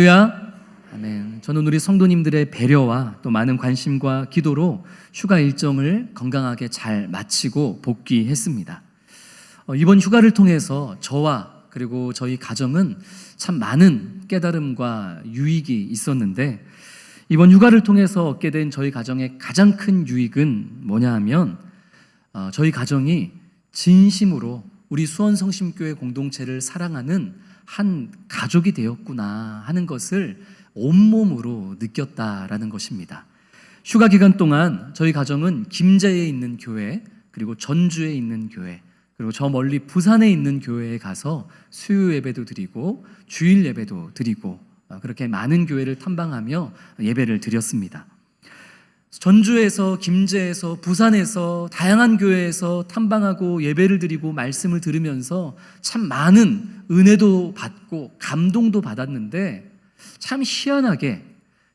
할렐루야. 아멘. 저는 우리 성도님들의 배려와 또 많은 관심과 기도로 휴가 일정을 건강하게 잘 마치고 복귀했습니다. 이번 휴가를 통해서 저와 그리고 저희 가정은 참 많은 깨달음과 유익이 있었는데, 이번 휴가를 통해서 얻게 된 저희 가정의 가장 큰 유익은 뭐냐 하면 저희 가정이 진심으로 우리 수원성심교회 공동체를 사랑하는 한 가족이 되었구나 하는 것을 온몸으로 느꼈다라는 것입니다. 휴가 기간 동안 저희 가정은 김제에 있는 교회, 그리고 전주에 있는 교회, 그리고 저 멀리 부산에 있는 교회에 가서 수요 예배도 드리고 주일 예배도 드리고 그렇게 많은 교회를 탐방하며 예배를 드렸습니다. 전주에서, 김제에서, 부산에서 다양한 교회에서 탐방하고 예배를 드리고 말씀을 들으면서 참 많은 은혜도 받고 감동도 받았는데, 참 희한하게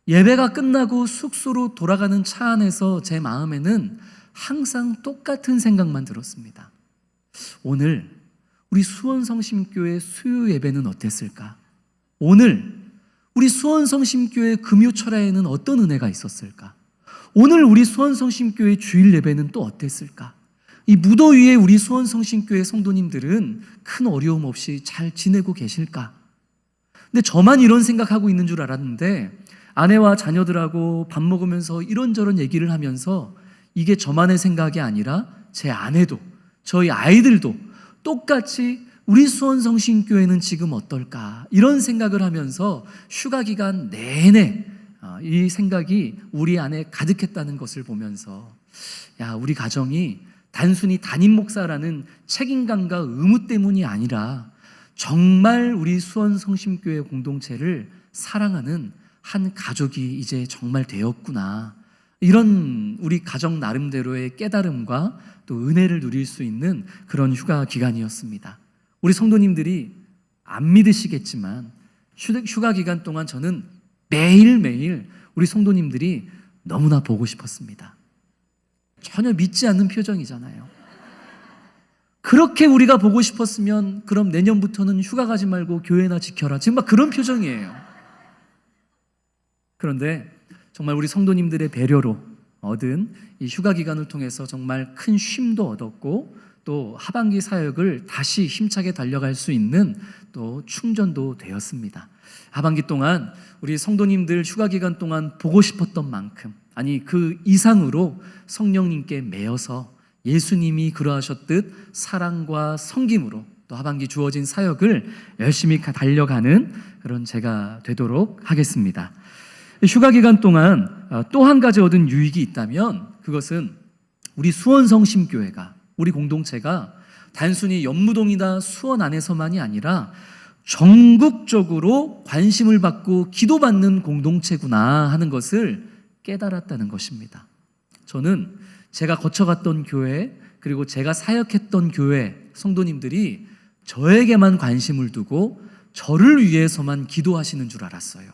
예배가 끝나고 숙소로 돌아가는 차 안에서 제 마음에는 항상 똑같은 생각만 들었습니다. 오늘 우리 수원성심교회 수요 예배는 어땠을까? 오늘 우리 수원성심교회 금요철야에는 어떤 은혜가 있었을까? 오늘 우리 수원성심교회 주일 예배는 또 어땠을까? 이 무더위에 우리 수원성심교회 성도님들은 큰 어려움 없이 잘 지내고 계실까? 근데 저만 이런 생각하고 있는 줄 알았는데, 아내와 자녀들하고 밥 먹으면서 이런저런 얘기를 하면서 이게 저만의 생각이 아니라 제 아내도 저희 아이들도 똑같이 우리 수원성심교회는 지금 어떨까? 이런 생각을 하면서 휴가 기간 내내 이 생각이 우리 안에 가득했다는 것을 보면서, 우리 가정이 단순히 담임 목사라는 책임감과 의무 때문이 아니라 정말 우리 수원성심교회 공동체를 사랑하는 한 가족이 이제 정말 되었구나, 이런 우리 가정 나름대로의 깨달음과 또 은혜를 누릴 수 있는 그런 휴가 기간이었습니다. 우리 성도님들이 안 믿으시겠지만 휴가 기간 동안 저는 매일매일 우리 성도님들이 너무나 보고 싶었습니다. 전혀 믿지 않는 표정이잖아요. 그렇게 우리가 보고 싶었으면 그럼 내년부터는 휴가 가지 말고 교회나 지켜라, 지금 막 그런 표정이에요. 그런데 정말 우리 성도님들의 배려로 얻은 이 휴가 기간을 통해서 정말 큰 쉼도 얻었고, 또 하반기 사역을 다시 힘차게 달려갈 수 있는 또 충전도 되었습니다. 하반기 동안 우리 성도님들 휴가 기간 동안 보고 싶었던 만큼, 아니 그 이상으로 성령님께 매여서 예수님이 그러하셨듯 사랑과 섬김으로 또 하반기 주어진 사역을 열심히 달려가는 그런 제가 되도록 하겠습니다. 휴가 기간 동안 또 한 가지 얻은 유익이 있다면, 그것은 우리 수원성심교회가, 우리 공동체가 단순히 연무동이나 수원 안에서만이 아니라 전국적으로 관심을 받고 기도받는 공동체구나 하는 것을 깨달았다는 것입니다. 저는 제가 거쳐갔던 교회, 그리고 제가 사역했던 교회 성도님들이 저에게만 관심을 두고 저를 위해서만 기도하시는 줄 알았어요.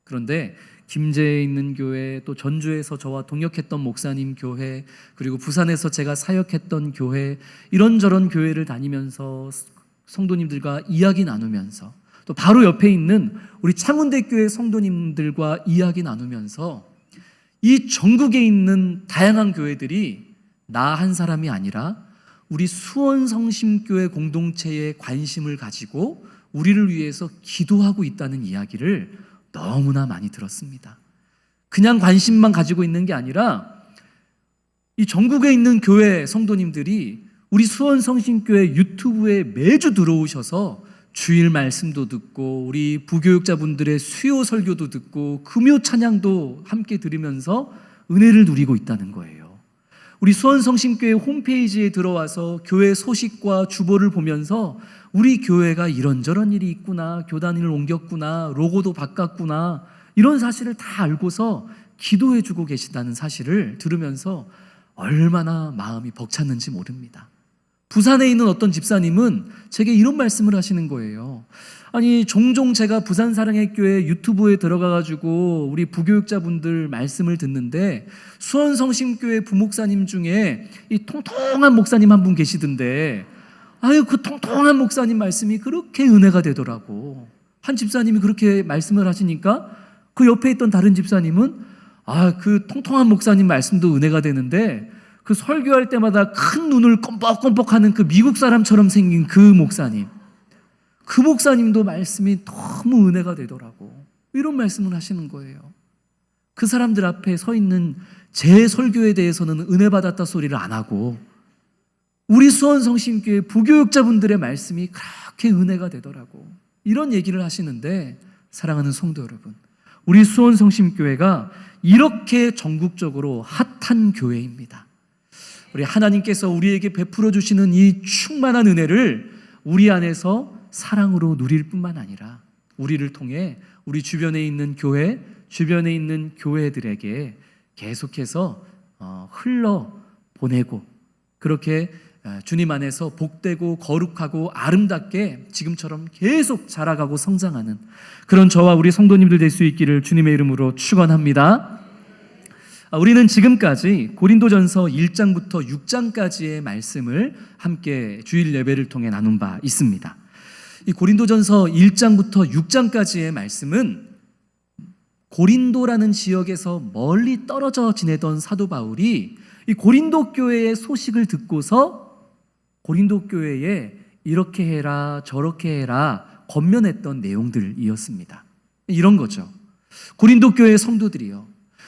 그런데 김제에 있는 교회, 또 전주에서 저와 동역했던 목사님 교회, 그리고 부산에서 제가 사역했던 교회, 이런저런 교회를 다니면서 성도님들과 이야기 나누면서, 또 바로 옆에 있는 우리 창운대교회 성도님들과 이야기 나누면서 이 전국에 있는 다양한 교회들이 나 한 사람이 아니라 우리 수원성심교회 공동체에 관심을 가지고 우리를 위해서 기도하고 있다는 이야기를 너무나 많이 들었습니다. 그냥 관심만 가지고 있는 게 아니라 이 전국에 있는 교회 성도님들이 우리 수원성심교회 유튜브에 매주 들어오셔서 주일 말씀도 듣고 우리 부교육자분들의 수요 설교도 듣고 금요 찬양도 함께 들으면서 은혜를 누리고 있다는 거예요. 우리 수원성심교회 홈페이지에 들어와서 교회 소식과 주보를 보면서 우리 교회가 이런저런 일이 있구나, 교단을 옮겼구나, 로고도 바꿨구나, 이런 사실을 다 알고서 기도해주고 계신다는 사실을 들으면서 얼마나 마음이 벅찼는지 모릅니다. 부산에 있는 어떤 집사님은 제게 이런 말씀을 하시는 거예요. 아니, 종종 제가 부산사랑의교회 유튜브에 들어가가지고 우리 부교육자분들 말씀을 듣는데 수원성심교회 부목사님 중에 이 통통한 목사님 한 분 계시던데, 그 통통한 목사님 말씀이 그렇게 은혜가 되더라고. 한 집사님이 그렇게 말씀을 하시니까 그 옆에 있던 다른 집사님은 그 통통한 목사님 말씀도 은혜가 되는데 그 설교할 때마다 큰 눈을 껌뻑껌뻑하는 그 미국 사람처럼 생긴 그 목사님도 말씀이 너무 은혜가 되더라고. 이런 말씀을 하시는 거예요. 그 사람들 앞에 서 있는 제 설교에 대해서는 은혜 받았다 소리를 안 하고 우리 수원성심교회 부교육자분들의 말씀이 그렇게 은혜가 되더라고. 이런 얘기를 하시는데, 사랑하는 성도 여러분, 우리 수원성심교회가 이렇게 전국적으로 핫한 교회입니다. 우리 하나님께서 우리에게 베풀어 주시는 이 충만한 은혜를 우리 안에서 사랑으로 누릴 뿐만 아니라 우리를 통해 우리 주변에 있는 교회, 주변에 있는 교회들에게 계속해서 흘러보내고, 그렇게 주님 안에서 복되고 거룩하고 아름답게 지금처럼 계속 자라가고 성장하는 그런 저와 우리 성도님들 될 수 있기를 주님의 이름으로 축원합니다. 우리는 지금까지 고린도전서 1장부터 6장까지의 말씀을 함께 주일 예배를 통해 나눈 바 있습니다. 이 고린도전서 1장부터 6장까지의 말씀은 고린도라는 지역에서 멀리 떨어져 지내던 사도 바울이 이 고린도 교회의 소식을 듣고서 고린도 교회에 이렇게 해라 저렇게 해라 권면했던 내용들이었습니다. 이런 거죠. 고린도 교회 성도들이요,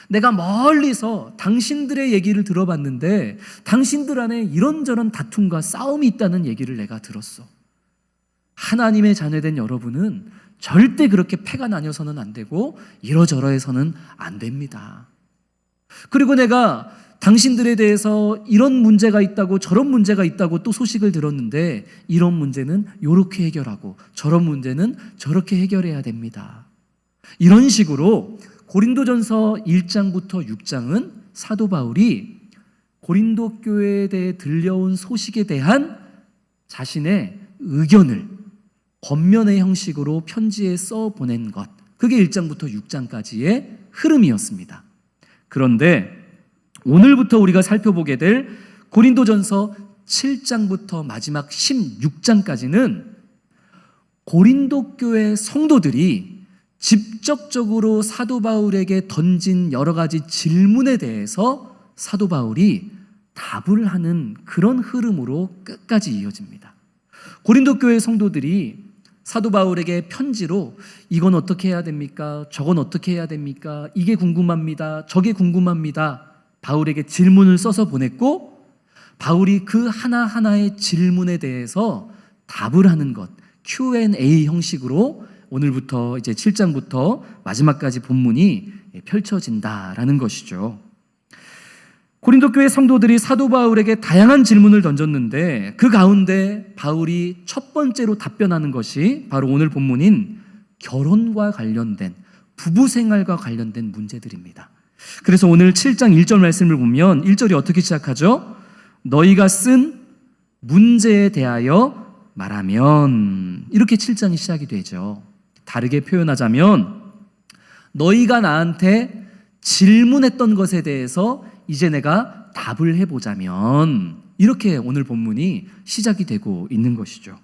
내가 멀리서 당신들의 얘기를 들어봤는데 당신들 안에 이런저런 다툼과 싸움이 있다는 얘기를 내가 들었어. 하나님의 자녀된 여러분은 절대 그렇게 패가 나뉘어서는 안 되고 이러저러해서는 안 됩니다. 그리고 내가 당신들에 대해서 이런 문제가 있다고 저런 문제가 있다고 또 소식을 들었는데 이런 문제는 이렇게 해결하고 저런 문제는 저렇게 해결해야 됩니다. 이런 식으로 고린도전서 1장부터 6장은 사도 바울이 고린도 교회에 대해 들려온 소식에 대한 자신의 의견을 권면의 형식으로 편지에 써 보낸 것, 그게 1장부터 6장까지의 흐름이었습니다. 그런데 오늘부터 우리가 살펴보게 될 고린도전서 7장부터 마지막 16장까지는 고린도 교회 성도들이 직접적으로 사도 바울에게 던진 여러 가지 질문에 대해서 사도 바울이 답을 하는 그런 흐름으로 끝까지 이어집니다. 고린도 교회 성도들이 사도 바울에게 편지로 이건 어떻게 해야 됩니까? 저건 어떻게 해야 됩니까? 이게 궁금합니다. 저게 궁금합니다. 바울에게 질문을 써서 보냈고, 바울이 그 하나하나의 질문에 대해서 답을 하는 것, Q&A 형식으로 오늘부터 이제 7장부터 마지막까지 본문이 펼쳐진다라는 것이죠. 고린도 교회 성도들이 사도 바울에게 다양한 질문을 던졌는데 그 가운데 바울이 첫 번째로 답변하는 것이 바로 오늘 본문인 결혼과 관련된, 부부 생활과 관련된 문제들입니다. 그래서 오늘 7장 1절 말씀을 보면 1절이 어떻게 시작하죠? 너희가 쓴 문제에 대하여 말하면, 이렇게 7장이 시작이 되죠. 다르게 표현하자면 너희가 나한테 질문했던 것에 대해서 이제 내가 답을 해보자면, 이렇게 오늘 본문이 시작이 되고 있는 것이죠.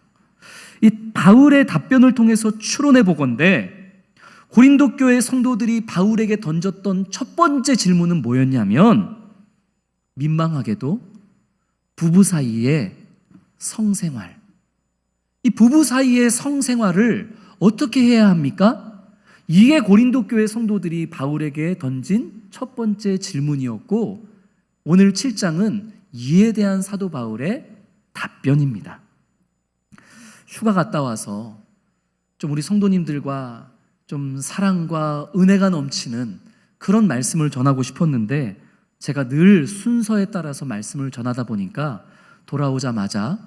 이 바울의 답변을 통해서 추론해 보건대 고린도 교회 성도들이 바울에게 던졌던 첫 번째 질문은 뭐였냐면, 민망하게도 부부 사이의 성생활, 이 부부 사이의 성생활을 어떻게 해야 합니까? 이게 고린도 교회 성도들이 바울에게 던진 첫 번째 질문이었고, 오늘 7장은 이에 대한 사도 바울의 답변입니다. 휴가 갔다 와서 좀 우리 성도님들과 좀 사랑과 은혜가 넘치는 그런 말씀을 전하고 싶었는데, 제가 늘 순서에 따라서 말씀을 전하다 보니까 돌아오자마자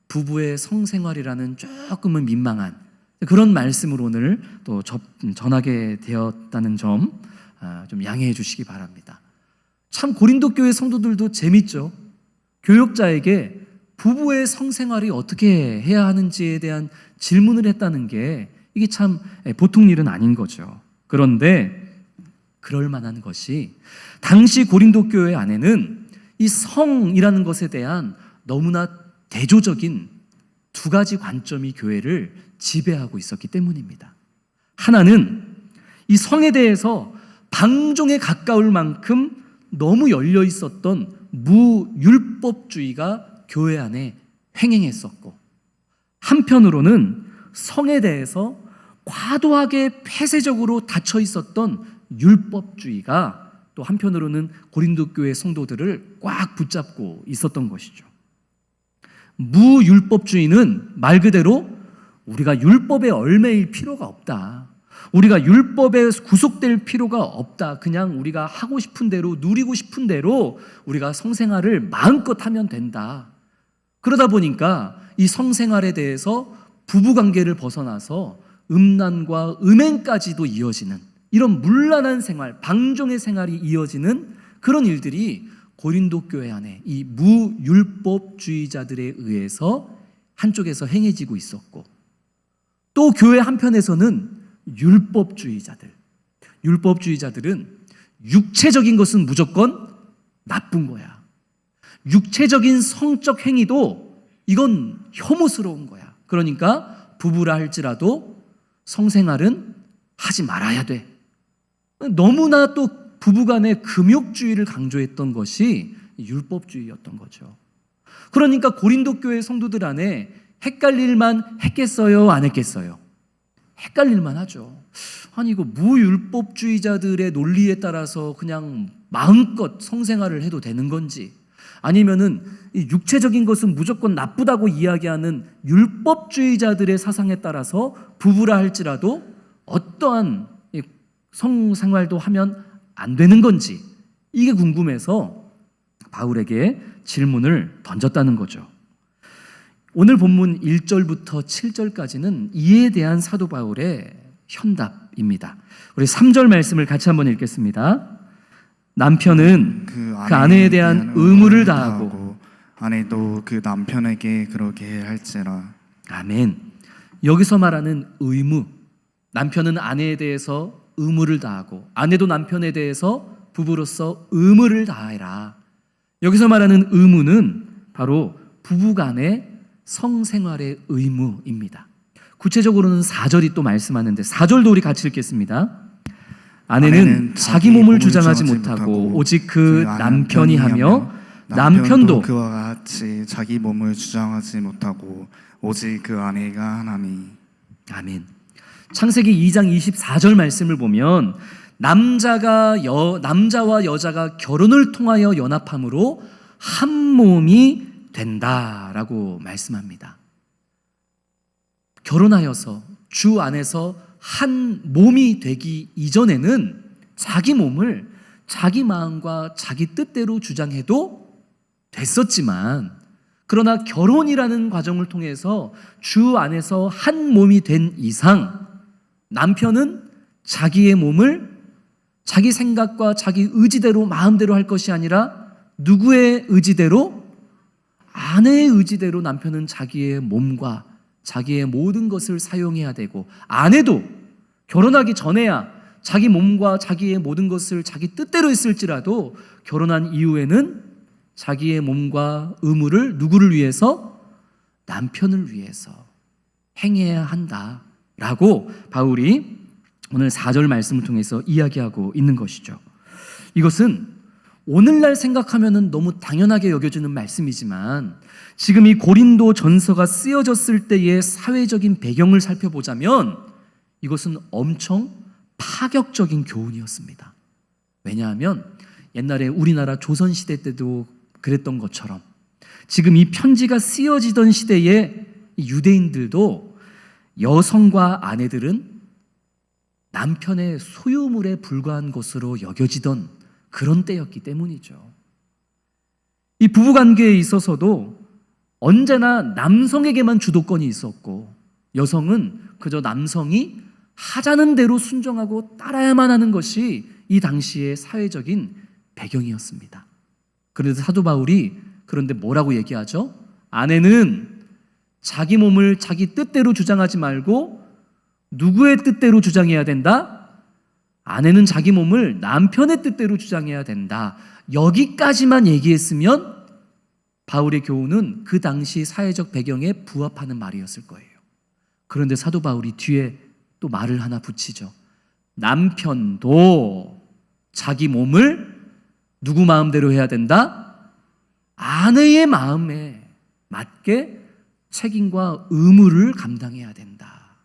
부부의 성생활이라는 조금은 민망한 그런 말씀을 오늘 또 전하게 되었다는 점 좀 양해해 주시기 바랍니다. 참 고린도 교회 성도들도 재밌죠. 교역자에게 부부의 성생활이 어떻게 해야 하는지에 대한 질문을 했다는 게 이게 참 보통 일은 아닌 거죠. 그런데 그럴 만한 것이 당시 고린도 교회 안에는 이 성이라는 것에 대한 너무나 대조적인 두 가지 관점이 교회를 지배하고 있었기 때문입니다. 하나는 이 성에 대해서 방종에 가까울 만큼 너무 열려 있었던 무율법주의가 교회 안에 횡행했었고, 한편으로는 성에 대해서 과도하게 폐쇄적으로 닫혀 있었던 율법주의가 또 한편으로는 고린도 교회 성도들을 꽉 붙잡고 있었던 것이죠. 무율법주의는 말 그대로 우리가 율법에 얽매일 필요가 없다, 우리가 율법에 구속될 필요가 없다, 그냥 우리가 하고 싶은 대로 누리고 싶은 대로 우리가 성생활을 마음껏 하면 된다. 그러다 보니까 이 성생활에 대해서 부부관계를 벗어나서 음란과 음행까지도 이어지는 이런 문란한 생활, 방종의 생활이 이어지는 그런 일들이 고린도 교회 안에 이 무율법주의자들에 의해서 한쪽에서 행해지고 있었고, 또 교회 한편에서는 율법주의자들은 육체적인 것은 무조건 나쁜 거야, 육체적인 성적 행위도 이건 혐오스러운 거야, 그러니까 부부라 할지라도 성생활은 하지 말아야 돼. 너무나 또 부부간의 금욕주의를 강조했던 것이 율법주의였던 거죠. 그러니까 고린도 교회 성도들 안에 헷갈릴만 했겠어요, 안 했겠어요? 헷갈릴만 하죠. 아니 이거 무율법주의자들의 논리에 따라서 그냥 마음껏 성생활을 해도 되는 건지, 아니면은 이 육체적인 것은 무조건 나쁘다고 이야기하는 율법주의자들의 사상에 따라서 부부라 할지라도 어떠한 성생활도 하면 안 되는 건지, 이게 궁금해서 바울에게 질문을 던졌다는 거죠. 오늘 본문 1절부터 7절까지는 이에 대한 사도 바울의 현답입니다. 우리 3절 말씀을 같이 한번 읽겠습니다. 남편은 그 아내에 대한 의무를 다하고 아내도 그 남편에게 그러게 할지라. 아멘. 여기서 말하는 의무, 남편은 아내에 대해서 의무를 다하고 아내도 남편에 대해서 부부로서 의무를 다해라. 여기서 말하는 의무는 바로 부부간의 성생활의 의무입니다. 구체적으로는 4절이 또 말씀하는데 4절도 우리 같이 읽겠습니다. 아내는 자기 몸을 주장하지 못하고 오직 그 남편이 하며 남편도 그와 같이 자기 몸을 주장하지 못하고 오직 그 아내가 하나니. 아멘. 창세기 2장 24절 말씀을 보면 남자와 여자가 결혼을 통하여 연합함으로 한 몸이 된다라고 말씀합니다. 결혼하여서 주 안에서 한 몸이 되기 이전에는 자기 몸을 자기 마음과 자기 뜻대로 주장해도 됐었지만, 그러나 결혼이라는 과정을 통해서 주 안에서 한 몸이 된 이상 남편은 자기의 몸을 자기 생각과 자기 의지대로 마음대로 할 것이 아니라 누구의 의지대로? 아내의 의지대로 남편은 자기의 몸과 자기의 모든 것을 사용해야 되고, 아내도 결혼하기 전에야 자기 몸과 자기의 모든 것을 자기 뜻대로 했을지라도 결혼한 이후에는 자기의 몸과 의무를 누구를 위해서? 남편을 위해서 행해야 한다라고 바울이 오늘 4절 말씀을 통해서 이야기하고 있는 것이죠. 이것은 오늘날 생각하면 너무 당연하게 여겨지는 말씀이지만 지금 이 고린도 전서가 쓰여졌을 때의 사회적인 배경을 살펴보자면 이것은 엄청 파격적인 교훈이었습니다. 왜냐하면 옛날에 우리나라 조선시대 때도 그랬던 것처럼 지금 이 편지가 쓰여지던 시대에 유대인들도 여성과 아내들은 남편의 소유물에 불과한 것으로 여겨지던 그런 때였기 때문이죠. 이 부부관계에 있어서도 언제나 남성에게만 주도권이 있었고 여성은 그저 남성이 하자는 대로 순종하고 따라야만 하는 것이 이 당시의 사회적인 배경이었습니다. 그런데 사도 바울이 그런데 뭐라고 얘기하죠? 아내는 자기 몸을 자기 뜻대로 주장하지 말고 누구의 뜻대로 주장해야 된다? 아내는 자기 몸을 남편의 뜻대로 주장해야 된다. 여기까지만 얘기했으면 바울의 교훈은 그 당시 사회적 배경에 부합하는 말이었을 거예요. 그런데 사도 바울이 뒤에 또 말을 하나 붙이죠. 남편도 자기 몸을 누구 마음대로 해야 된다? 아내의 마음에 맞게 책임과 의무를 감당해야 된다.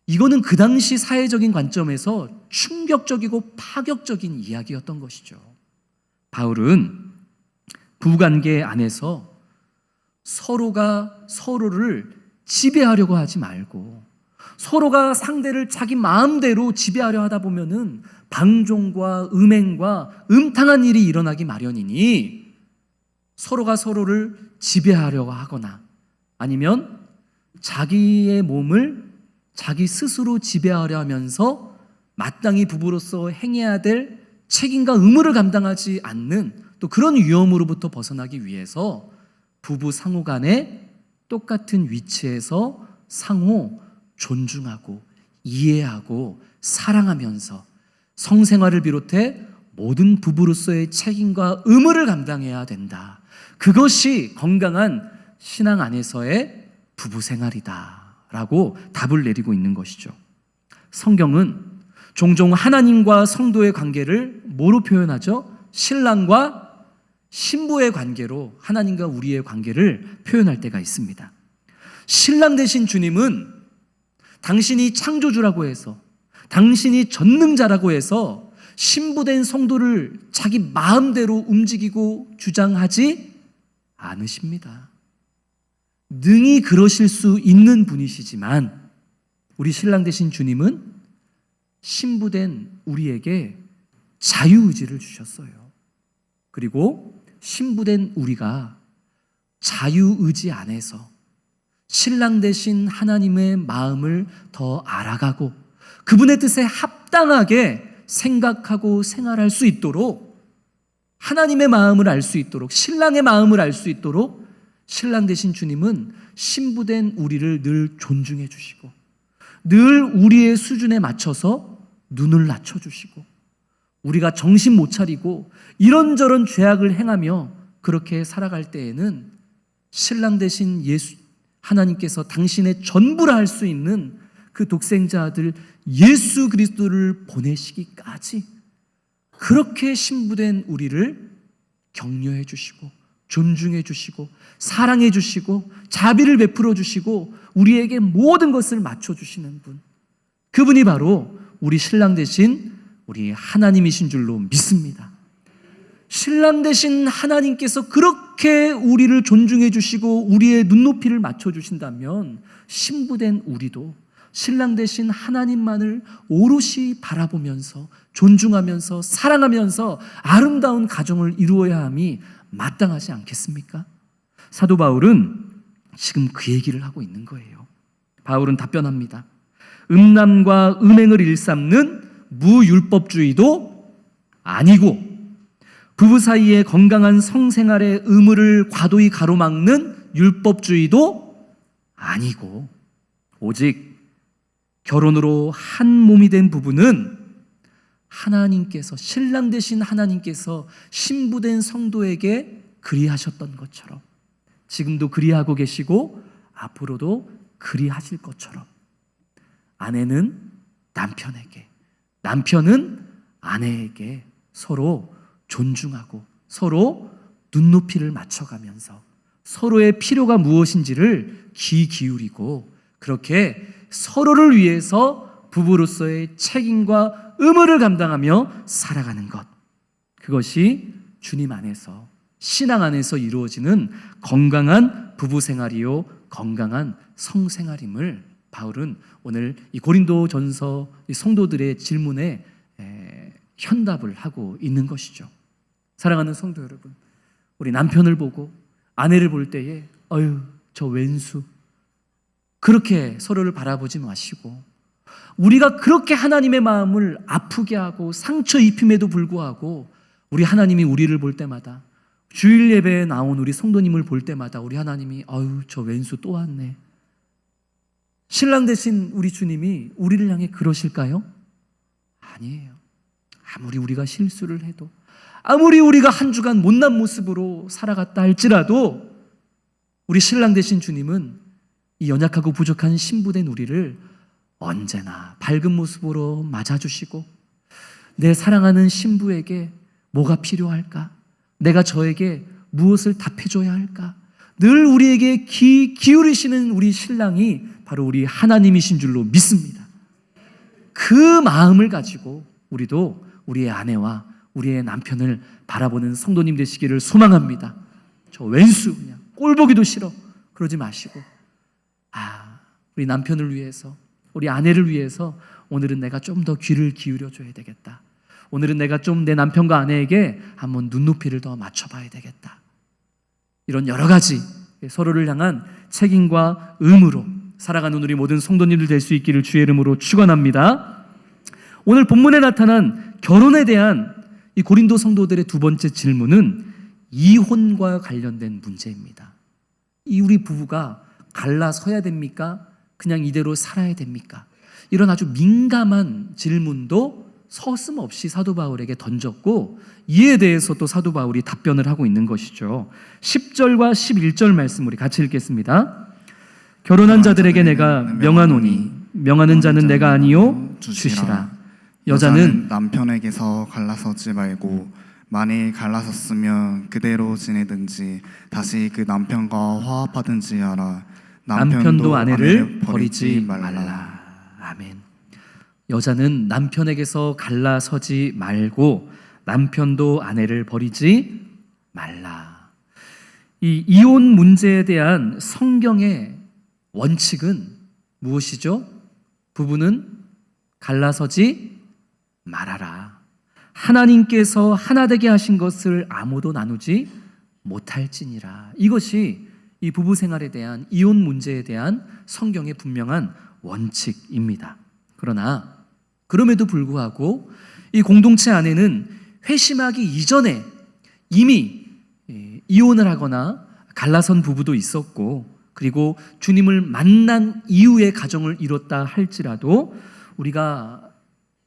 이거는 그 당시 사회적인 관점에서 충격적이고 파격적인 이야기였던 것이죠. 바울은 부부관계 안에서 서로가 서로를 지배하려고 하지 말고, 서로가 상대를 자기 마음대로 지배하려 하다 보면은 방종과 음행과 음탕한 일이 일어나기 마련이니, 서로가 서로를 지배하려고 하거나 아니면 자기의 몸을 자기 스스로 지배하려 하면서 마땅히 부부로서 행해야 될 책임과 의무를 감당하지 않는 또 그런 위험으로부터 벗어나기 위해서 부부 상호 간에 똑같은 위치에서 상호 존중하고 이해하고 사랑하면서 성생활을 비롯해 모든 부부로서의 책임과 의무를 감당해야 된다. 그것이 건강한 신앙 안에서의 부부 생활이다라고 답을 내리고 있는 것이죠. 성경은 종종 하나님과 성도의 관계를 뭐로 표현하죠? 신랑과 신부의 관계로 하나님과 우리의 관계를 표현할 때가 있습니다. 신랑 되신 주님은 당신이 창조주라고 해서, 당신이 전능자라고 해서 신부된 성도를 자기 마음대로 움직이고 주장하지 않으십니다. 능히 그러실 수 있는 분이시지만 우리 신랑 되신 주님은 신부된 우리에게 자유의지를 주셨어요. 그리고 신부된 우리가 자유의지 안에서 신랑 되신 하나님의 마음을 더 알아가고 그분의 뜻에 합당하게 생각하고 생활할 수 있도록, 하나님의 마음을 알 수 있도록, 신랑의 마음을 알 수 있도록 신랑 되신 주님은 신부된 우리를 늘 존중해 주시고 늘 우리의 수준에 맞춰서 눈을 낮춰주시고, 우리가 정신 못 차리고 이런저런 죄악을 행하며 그렇게 살아갈 때에는 신랑 되신 예수 하나님께서 당신의 전부라 할 수 있는 그 독생자 아들 예수 그리스도를 보내시기까지 그렇게 신부된 우리를 격려해 주시고 존중해 주시고 사랑해 주시고 자비를 베풀어 주시고 우리에게 모든 것을 맞춰 주시는 분, 그분이 바로 우리 신랑 되신 우리 하나님이신 줄로 믿습니다. 신랑 되신 하나님께서 그렇게 우리를 존중해 주시고 우리의 눈높이를 맞춰 주신다면 신부된 우리도 신랑 되신 하나님만을 오롯이 바라보면서 존중하면서 사랑하면서 아름다운 가정을 이루어야 함이 마땅하지 않겠습니까? 사도 바울은 지금 그 얘기를 하고 있는 거예요. 바울은 답변합니다. 음란과 음행을 일삼는 무율법주의도 아니고 부부 사이의 건강한 성생활의 의무를 과도히 가로막는 율법주의도 아니고, 오직 결혼으로 한 몸이 된 부부는 하나님께서, 신랑 되신 하나님께서 신부된 성도에게 그리하셨던 것처럼 지금도 그리하고 계시고 앞으로도 그리하실 것처럼 아내는 남편에게, 남편은 아내에게 서로 존중하고 서로 눈높이를 맞춰가면서 서로의 필요가 무엇인지를 귀 기울이고 그렇게 서로를 위해서 부부로서의 책임과 의무를 감당하며 살아가는 것, 그것이 주님 안에서, 신앙 안에서 이루어지는 건강한 부부 생활이요 건강한 성생활임을 바울은 오늘 이 고린도전서 성도들의 질문에 현답을 하고 있는 것이죠. 사랑하는 성도 여러분, 우리 남편을 보고 아내를 볼 때에 어휴 저 왼수, 그렇게 서로를 바라보지 마시고, 우리가 그렇게 하나님의 마음을 아프게 하고 상처 입힘에도 불구하고 우리 하나님이 우리를 볼 때마다, 주일 예배에 나온 우리 성도님을 볼 때마다 우리 하나님이 어휴 저 왼수 또 왔네, 신랑 되신 우리 주님이 우리를 향해 그러실까요? 아니에요. 아무리 우리가 실수를 해도, 아무리 우리가 한 주간 못난 모습으로 살아갔다 할지라도 우리 신랑 되신 주님은 이 연약하고 부족한 신부된 우리를 언제나 밝은 모습으로 맞아주시고 내 사랑하는 신부에게 뭐가 필요할까? 내가 저에게 무엇을 답해줘야 할까? 늘 우리에게 기울이시는 우리 신랑이 바로 우리 하나님이신 줄로 믿습니다. 그 마음을 가지고 우리도 우리의 아내와 우리의 남편을 바라보는 성도님 되시기를 소망합니다. 저 왼수 그냥 꼴 보기도 싫어 그러지 마시고 우리 남편을 위해서 우리 아내를 위해서 오늘은 내가 좀 더 귀를 기울여 줘야 되겠다. 오늘은 내가 좀 내 남편과 아내에게 한번 눈높이를 더 맞춰봐야 되겠다. 이런 여러 가지 서로를 향한 책임과 의무로 살아가는 우리 모든 성도님들 될 수 있기를 주의 이름으로 축원합니다. 오늘 본문에 나타난 결혼에 대한 이 고린도 성도들의 두 번째 질문은 이혼과 관련된 문제입니다. 이 우리 부부가 갈라서야 됩니까? 그냥 이대로 살아야 됩니까? 이런 아주 민감한 질문도 서슴없이 사도 바울에게 던졌고 이에 대해서 또 사도 바울이 답변을 하고 있는 것이죠. 10절과 11절 말씀 우리 같이 읽겠습니다. 결혼한 자들에게 내가 명하노니 명하는 자는 내가 아니요 주시라. 여자는 남편에게서 갈라서지 말고 만일 갈라섰으면 그대로 지내든지 다시 그 남편과 화합하든지 하라. 남편도 아내를 버리지 말라. 아멘. 여자는 남편에게서 갈라서지 말고 남편도 아내를 버리지 말라. 이 이혼 문제에 대한 성경의 원칙은 무엇이죠? 부부는 갈라서지 말아라. 하나님께서 하나 되게 하신 것을 아무도 나누지 못할지니라. 이것이 이 부부 생활에 대한 이혼 문제에 대한 성경의 분명한 원칙입니다. 그러나 그럼에도 불구하고 이 공동체 안에는 회심하기 이전에 이미 이혼을 하거나 갈라선 부부도 있었고 그리고 주님을 만난 이후에 가정을 이뤘다 할지라도 우리가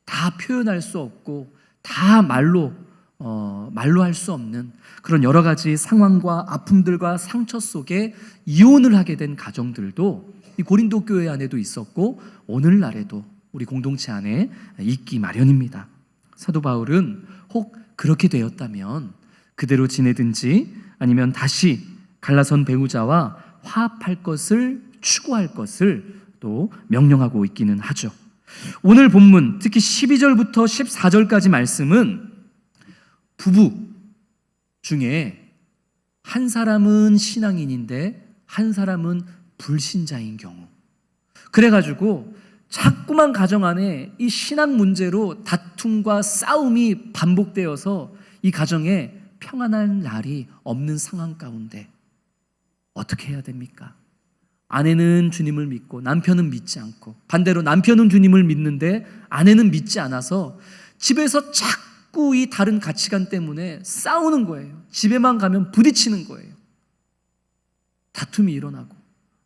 다 표현할 수 없고 다 말로 할 수 없는 그런 여러 가지 상황과 아픔들과 상처 속에 이혼을 하게 된 가정들도 이 고린도 교회 안에도 있었고 오늘날에도 우리 공동체 안에 있기 마련입니다. 사도 바울은 혹 그렇게 되었다면 그대로 지내든지 아니면 다시 갈라선 배우자와 화합할 것을 추구할 것을 또 명령하고 있기는 하죠. 오늘 본문 특히 12절부터 14절까지 말씀은 부부 중에 한 사람은 신앙인인데 한 사람은 불신자인 경우, 그래가지고 자꾸만 가정 안에 이 신앙 문제로 다툼과 싸움이 반복되어서 이 가정에 평안한 날이 없는 상황 가운데 어떻게 해야 됩니까? 아내는 주님을 믿고 남편은 믿지 않고, 반대로 남편은 주님을 믿는데 아내는 믿지 않아서 집에서 자꾸 이 다른 가치관 때문에 싸우는 거예요. 집에만 가면 부딪히는 거예요. 다툼이 일어나고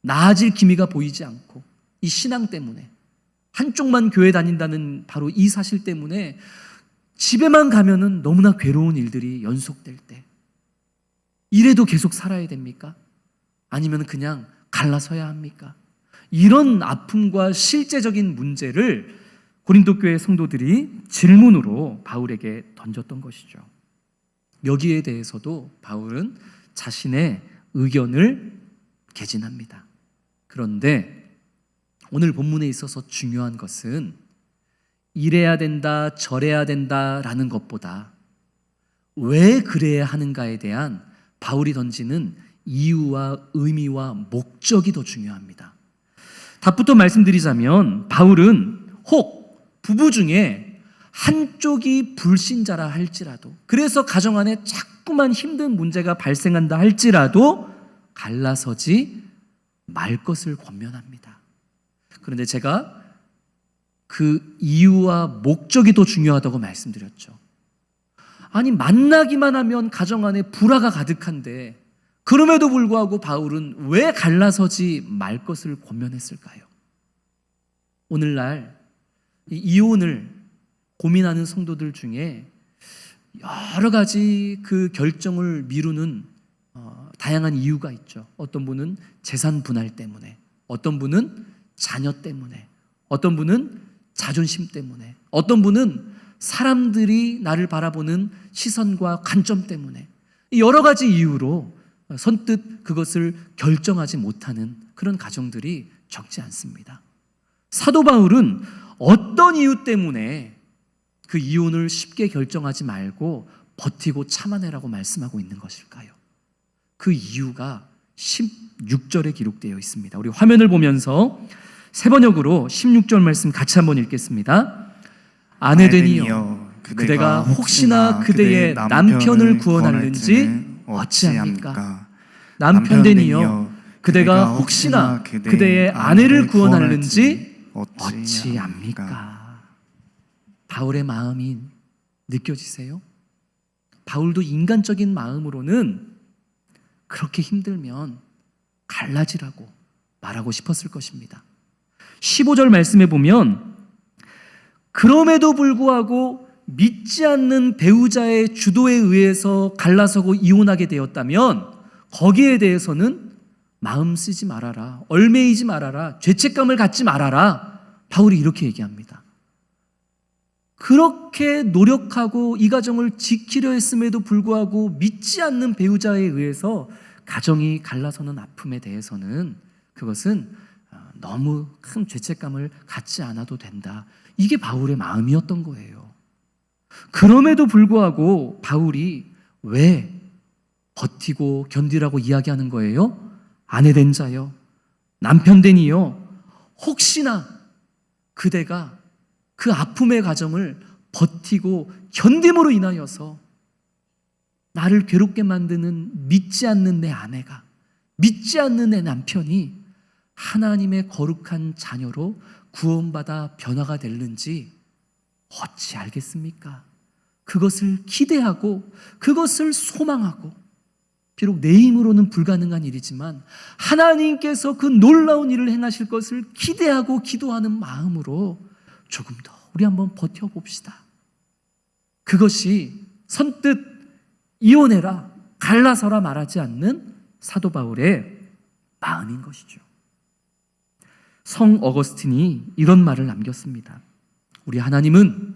나아질 기미가 보이지 않고, 이 신앙 때문에, 한쪽만 교회 다닌다는 바로 이 사실 때문에 집에만 가면은 너무나 괴로운 일들이 연속될 때, 이래도 계속 살아야 됩니까? 아니면 그냥 갈라서야 합니까? 이런 아픔과 실제적인 문제를 고린도 교회 성도들이 질문으로 바울에게 던졌던 것이죠. 여기에 대해서도 바울은 자신의 의견을 개진합니다. 그런데 오늘 본문에 있어서 중요한 것은 이래야 된다, 저래야 된다라는 것보다 왜 그래야 하는가에 대한 바울이 던지는 이유와 의미와 목적이 더 중요합니다. 답부터 말씀드리자면, 바울은 혹 부부 중에 한쪽이 불신자라 할지라도, 그래서 가정 안에 자꾸만 힘든 문제가 발생한다 할지라도 갈라서지 말 것을 권면합니다. 그런데 제가 그 이유와 목적이 더 중요하다고 말씀드렸죠. 아니, 만나기만 하면 가정 안에 불화가 가득한데 그럼에도 불구하고 바울은 왜 갈라서지 말 것을 권면했을까요? 오늘날 이혼을 고민하는 성도들 중에 여러 가지 그 결정을 미루는 다양한 이유가 있죠. 어떤 분은 재산 분할 때문에, 어떤 분은 자녀 때문에, 어떤 분은 자존심 때문에, 어떤 분은 사람들이 나를 바라보는 시선과 관점 때문에, 여러 가지 이유로 선뜻 그것을 결정하지 못하는 그런 가정들이 적지 않습니다. 사도 바울은 어떤 이유 때문에 그 이혼을 쉽게 결정하지 말고 버티고 참아내라고 말씀하고 있는 것일까요? 그 이유가 16절에 기록되어 있습니다. 우리 화면을 보면서 세 번역으로 16절 말씀 같이 한번 읽겠습니다. 아내되니여 그대가 혹시나 그대의 남편을 구원하는지 어찌합니까? 남편되니여 그대가 혹시나 그대의 아내를 구원하는지 어찌합니까? 바울의 마음이 느껴지세요? 바울도 인간적인 마음으로는 그렇게 힘들면 갈라지라고 말하고 싶었을 것입니다. 15절 말씀에 보면 그럼에도 불구하고 믿지 않는 배우자의 주도에 의해서 갈라서고 이혼하게 되었다면 거기에 대해서는 마음 쓰지 말아라, 얼매이지 말아라, 죄책감을 갖지 말아라. 바울이 이렇게 얘기합니다. 그렇게 노력하고 이 가정을 지키려 했음에도 불구하고 믿지 않는 배우자에 의해서 가정이 갈라서는 아픔에 대해서는 그것은 너무 큰 죄책감을 갖지 않아도 된다. 이게 바울의 마음이었던 거예요. 그럼에도 불구하고 바울이 왜 버티고 견디라고 이야기하는 거예요? 아내된 자여, 남편되니여, 혹시나 그대가 그 아픔의 가정을 버티고 견딤으로 인하여서 나를 괴롭게 만드는 믿지 않는 내 아내가, 믿지 않는 내 남편이 하나님의 거룩한 자녀로 구원받아 변화가 될는지 어찌 알겠습니까? 그것을 기대하고 그것을 소망하고, 비록 내 힘으로는 불가능한 일이지만 하나님께서 그 놀라운 일을 행하실 것을 기대하고 기도하는 마음으로 조금 더 우리 한번 버텨봅시다. 그것이 선뜻 이혼해라, 갈라서라 말하지 않는 사도 바울의 마음인 것이죠. 성 어거스틴이 이런 말을 남겼습니다. 우리 하나님은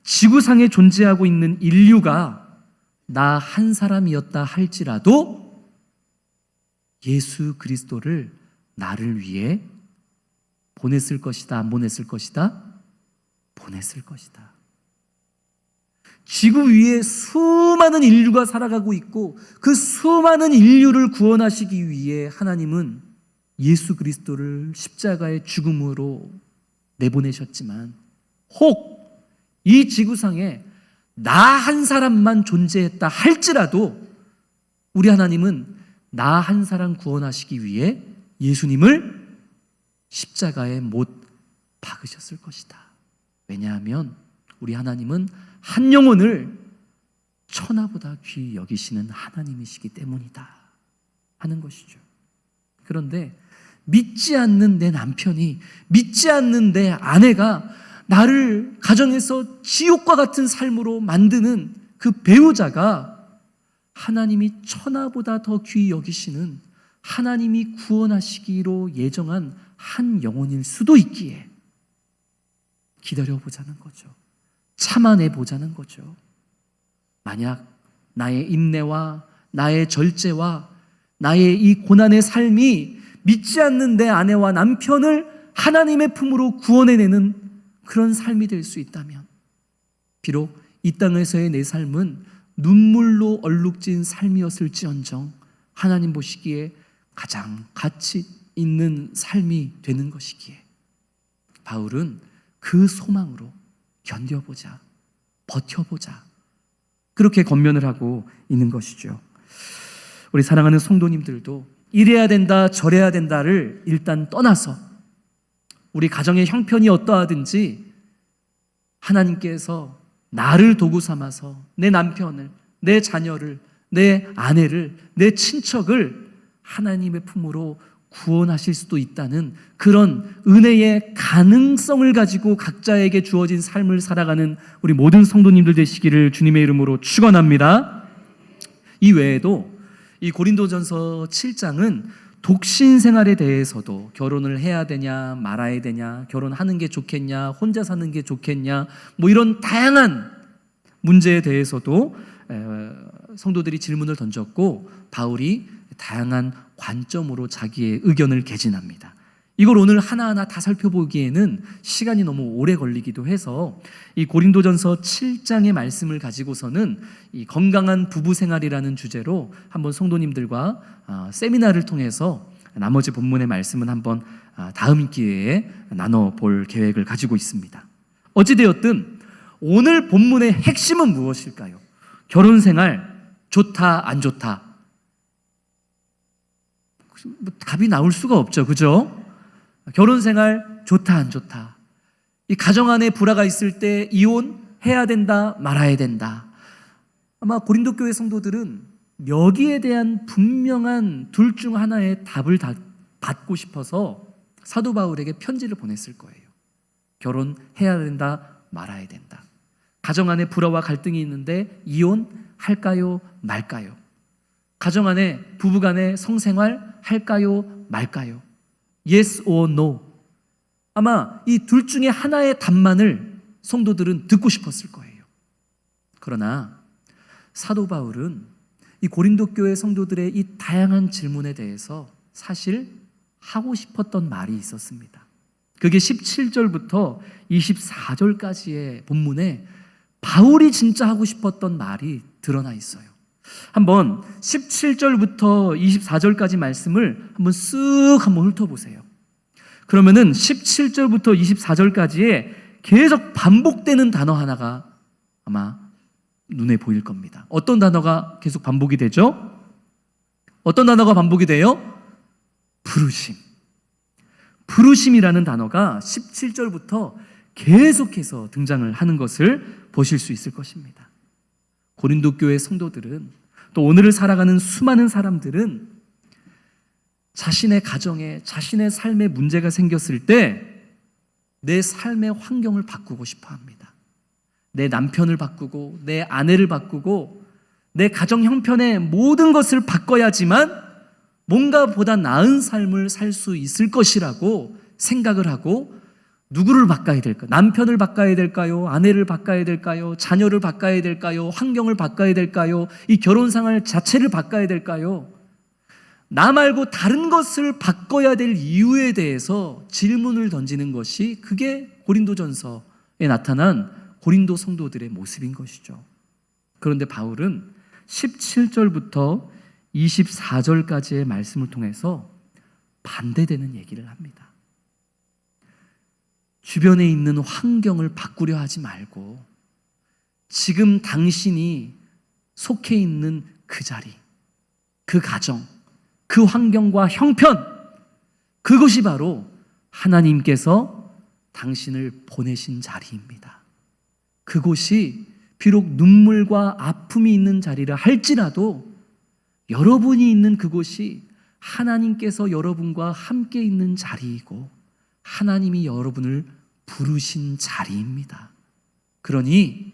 지구상에 존재하고 있는 인류가 나 한 사람이었다 할지라도 예수 그리스도를 나를 위해 보냈을 것이다, 안 보냈을 것이다? 보냈을 것이다. 지구 위에 수많은 인류가 살아가고 있고 그 수많은 인류를 구원하시기 위해 하나님은 예수 그리스도를 십자가의 죽음으로 내보내셨지만 혹 이 지구상에 나 한 사람만 존재했다 할지라도 우리 하나님은 나 한 사람 구원하시기 위해 예수님을 십자가에 못 박으셨을 것이다. 왜냐하면 우리 하나님은 한 영혼을 천하보다 귀히 여기시는 하나님이시기 때문이다 하는 것이죠. 그런데 믿지 않는 내 남편이, 믿지 않는 내 아내가 나를 가정에서 지옥과 같은 삶으로 만드는 그 배우자가 하나님이 천하보다 더 귀히 여기시는 하나님이 구원하시기로 예정한 한 영혼일 수도 있기에 기다려보자는 거죠. 참아내보자는 거죠. 만약 나의 인내와 나의 절제와 나의 이 고난의 삶이 믿지 않는 내 아내와 남편을 하나님의 품으로 구원해내는 그런 삶이 될 수 있다면, 비록 이 땅에서의 내 삶은 눈물로 얼룩진 삶이었을지언정 하나님 보시기에 가장 가치 있는 삶이 되는 것이기에 바울은 그 소망으로 견뎌보자, 버텨보자, 그렇게 권면을 하고 있는 것이죠. 우리 사랑하는 성도님들도 이래야 된다, 저래야 된다를 일단 떠나서 우리 가정의 형편이 어떠하든지 하나님께서 나를 도구 삼아서 내 남편을, 내 자녀를, 내 아내를, 내 친척을 하나님의 품으로 구원하실 수도 있다는 그런 은혜의 가능성을 가지고 각자에게 주어진 삶을 살아가는 우리 모든 성도님들 되시기를 주님의 이름으로 축원합니다. 이 외에도 이 고린도전서 7장은 독신 생활에 대해서도 결혼을 해야 되냐 말아야 되냐, 결혼하는 게 좋겠냐 혼자 사는 게 좋겠냐, 뭐 이런 다양한 문제에 대해서도 성도들이 질문을 던졌고 바울이 다양한 관점으로 자기의 의견을 개진합니다. 이걸 오늘 하나하나 다 살펴보기에는 시간이 너무 오래 걸리기도 해서 이 고린도전서 7장의 말씀을 가지고서는 이 건강한 부부 생활이라는 주제로 한번 성도님들과 세미나를 통해서 나머지 본문의 말씀은 한번 다음 기회에 나눠볼 계획을 가지고 있습니다. 어찌되었든 오늘 본문의 핵심은 무엇일까요? 결혼 생활 좋다 안 좋다? 답이 나올 수가 없죠, 그죠? 결혼 생활 좋다 안 좋다? 이 가정 안에 불화가 있을 때 이혼해야 된다 말아야 된다? 아마 고린도 교회 성도들은 여기에 대한 분명한 둘 중 하나의 답을 받고 싶어서 사도 바울에게 편지를 보냈을 거예요. 결혼해야 된다 말아야 된다. 가정 안에 불화와 갈등이 있는데 이혼할까요 말까요? 가정 안에 부부 간의 성생활 할까요 말까요? Yes or no. 아마 이 둘 중에 하나의 답만을 성도들은 듣고 싶었을 거예요. 그러나 사도 바울은 이 고린도 교회 성도들의 이 다양한 질문에 대해서 사실 하고 싶었던 말이 있었습니다. 그게 17절부터 24절까지의 본문에 바울이 진짜 하고 싶었던 말이 드러나 있어요. 한번 17절부터 24절까지 말씀을 한번 쓱 한번 훑어보세요. 그러면은 17절부터 24절까지에 계속 반복되는 단어 하나가 아마 눈에 보일 겁니다. 어떤 단어가 계속 반복이 되죠? 어떤 단어가 반복이 돼요? 부르심. 부르심이라는 단어가 17절부터 계속해서 등장을 하는 것을 보실 수 있을 것입니다. 고린도 교회 성도들은, 또 오늘을 살아가는 수많은 사람들은 자신의 가정에, 자신의 삶에 문제가 생겼을 때 내 삶의 환경을 바꾸고 싶어 합니다. 내 남편을 바꾸고 내 아내를 바꾸고 내 가정 형편의 모든 것을 바꿔야지만 뭔가 보다 나은 삶을 살 수 있을 것이라고 생각을 하고, 누구를 바꿔야 될까요? 남편을 바꿔야 될까요? 아내를 바꿔야 될까요? 자녀를 바꿔야 될까요? 환경을 바꿔야 될까요? 이 결혼 생활 자체를 바꿔야 될까요? 나 말고 다른 것을 바꿔야 될 이유에 대해서 질문을 던지는 것이, 그게 고린도전서에 나타난 고린도 성도들의 모습인 것이죠. 그런데 바울은 17절부터 24절까지의 말씀을 통해서 반대되는 얘기를 합니다. 주변에 있는 환경을 바꾸려 하지 말고 지금 당신이 속해 있는 그 자리, 그 가정, 그 환경과 형편, 그것이 바로 하나님께서 당신을 보내신 자리입니다. 그곳이 비록 눈물과 아픔이 있는 자리라 할지라도 여러분이 있는 그곳이 하나님께서 여러분과 함께 있는 자리이고 하나님이 여러분을 부르신 자리입니다. 그러니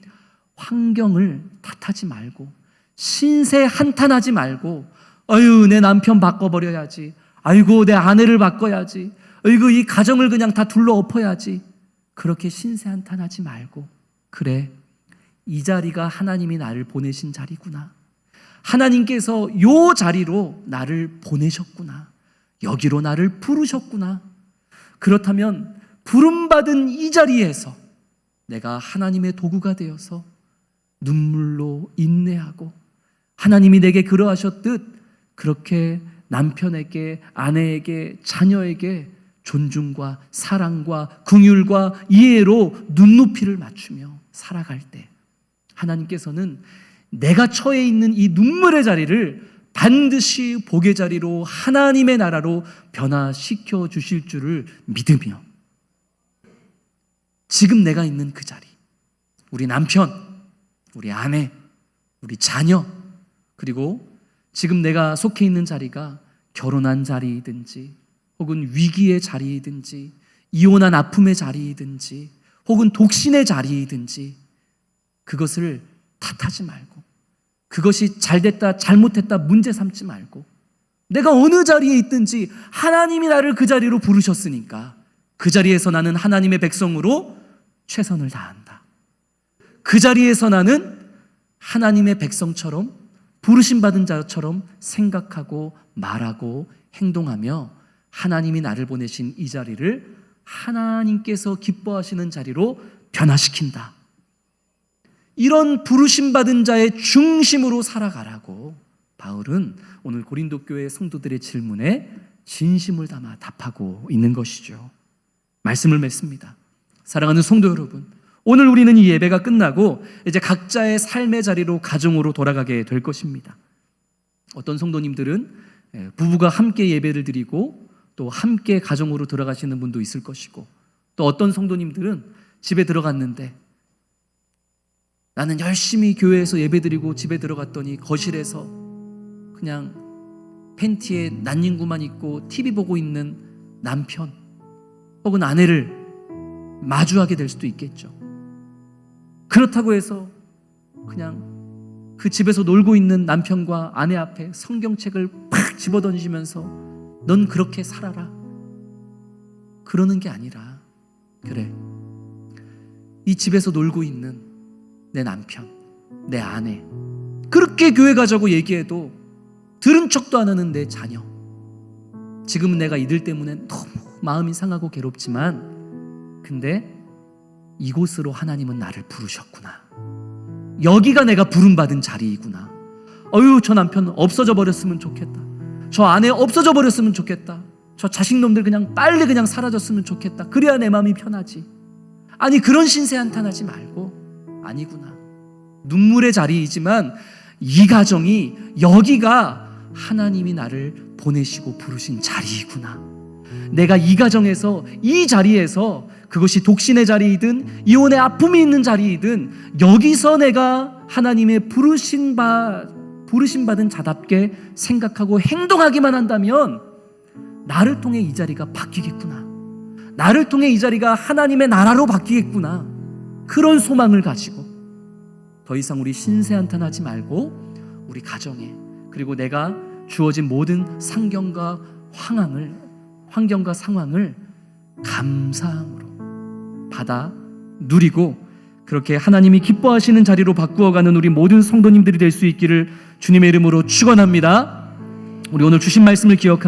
환경을 탓하지 말고, 신세 한탄하지 말고, 아유 내 남편 바꿔버려야지, 아이고 내 아내를 바꿔야지, 아이고 이 가정을 그냥 다 둘러엎어야지, 그렇게 신세 한탄하지 말고, 그래 이 자리가 하나님이 나를 보내신 자리구나, 하나님께서 요 자리로 나를 보내셨구나, 여기로 나를 부르셨구나, 그렇다면 부름받은 이 자리에서 내가 하나님의 도구가 되어서 눈물로 인내하고 하나님이 내게 그러하셨듯 그렇게 남편에게, 아내에게, 자녀에게 존중과 사랑과 긍휼과 이해로 눈높이를 맞추며 살아갈 때 하나님께서는 내가 처해 있는 이 눈물의 자리를 반드시 복의 자리로, 하나님의 나라로 변화시켜 주실 줄을 믿으며, 지금 내가 있는 그 자리, 우리 남편, 우리 아내, 우리 자녀, 그리고 지금 내가 속해 있는 자리가 결혼한 자리이든지 혹은 위기의 자리이든지 이혼한 아픔의 자리이든지 혹은 독신의 자리이든지 그것을 탓하지 말고, 그것이 잘됐다 잘못했다 문제 삼지 말고 내가 어느 자리에 있든지 하나님이 나를 그 자리로 부르셨으니까 그 자리에서 나는 하나님의 백성으로 최선을 다한다. 그 자리에서 나는 하나님의 백성처럼 부르심받은 자처럼 생각하고 말하고 행동하며 하나님이 나를 보내신 이 자리를 하나님께서 기뻐하시는 자리로 변화시킨다. 이런 부르심받은 자의 중심으로 살아가라고 바울은 오늘 고린도 교회 성도들의 질문에 진심을 담아 답하고 있는 것이죠. 말씀을 맺습니다. 사랑하는 성도 여러분, 오늘 우리는 이 예배가 끝나고 이제 각자의 삶의 자리로 가정으로 돌아가게 될 것입니다. 어떤 성도님들은 부부가 함께 예배를 드리고 또 함께 가정으로 들어가시는 분도 있을 것이고, 또 어떤 성도님들은 집에 들어갔는데 나는 열심히 교회에서 예배드리고 집에 들어갔더니 거실에서 그냥 팬티에 난닝구만 입고 TV 보고 있는 남편 혹은 아내를 마주하게 될 수도 있겠죠. 그렇다고 해서 그냥 그 집에서 놀고 있는 남편과 아내 앞에 성경책을 팍 집어던지면서 넌 그렇게 살아라, 그러는 게 아니라, 그래, 이 집에서 놀고 있는 내 남편, 내 아내, 그렇게 교회 가자고 얘기해도 들은 척도 안 하는 내 자녀, 지금은 내가 이들 때문에 너무 마음이 상하고 괴롭지만 근데 이곳으로 하나님은 나를 부르셨구나, 여기가 내가 부름받은 자리이구나, 어휴 저 남편 없어져 버렸으면 좋겠다, 저 아내 없어져 버렸으면 좋겠다, 저 자식놈들 그냥 빨리 그냥 사라졌으면 좋겠다, 그래야 내 마음이 편하지. 아니 그런 신세 한탄하지 말고, 아니구나, 눈물의 자리이지만 이 가정이, 여기가 하나님이 나를 보내시고 부르신 자리이구나, 내가 이 가정에서, 이 자리에서, 그것이 독신의 자리이든 이혼의 아픔이 있는 자리이든 여기서 내가 하나님의 부르심받은 자답게 생각하고 행동하기만 한다면 나를 통해 이 자리가 바뀌겠구나, 나를 통해 이 자리가 하나님의 나라로 바뀌겠구나, 그런 소망을 가지고 더 이상 우리 신세 한탄하지 말고 우리 가정에, 그리고 내가 주어진 모든 환경과 상황을 감사함으로 받아 누리고 그렇게 하나님이 기뻐하시는 자리로 바꾸어가는 우리 모든 성도님들이 될 수 있기를 주님의 이름으로 축원합니다. 우리 오늘 주신 말씀을 기억하며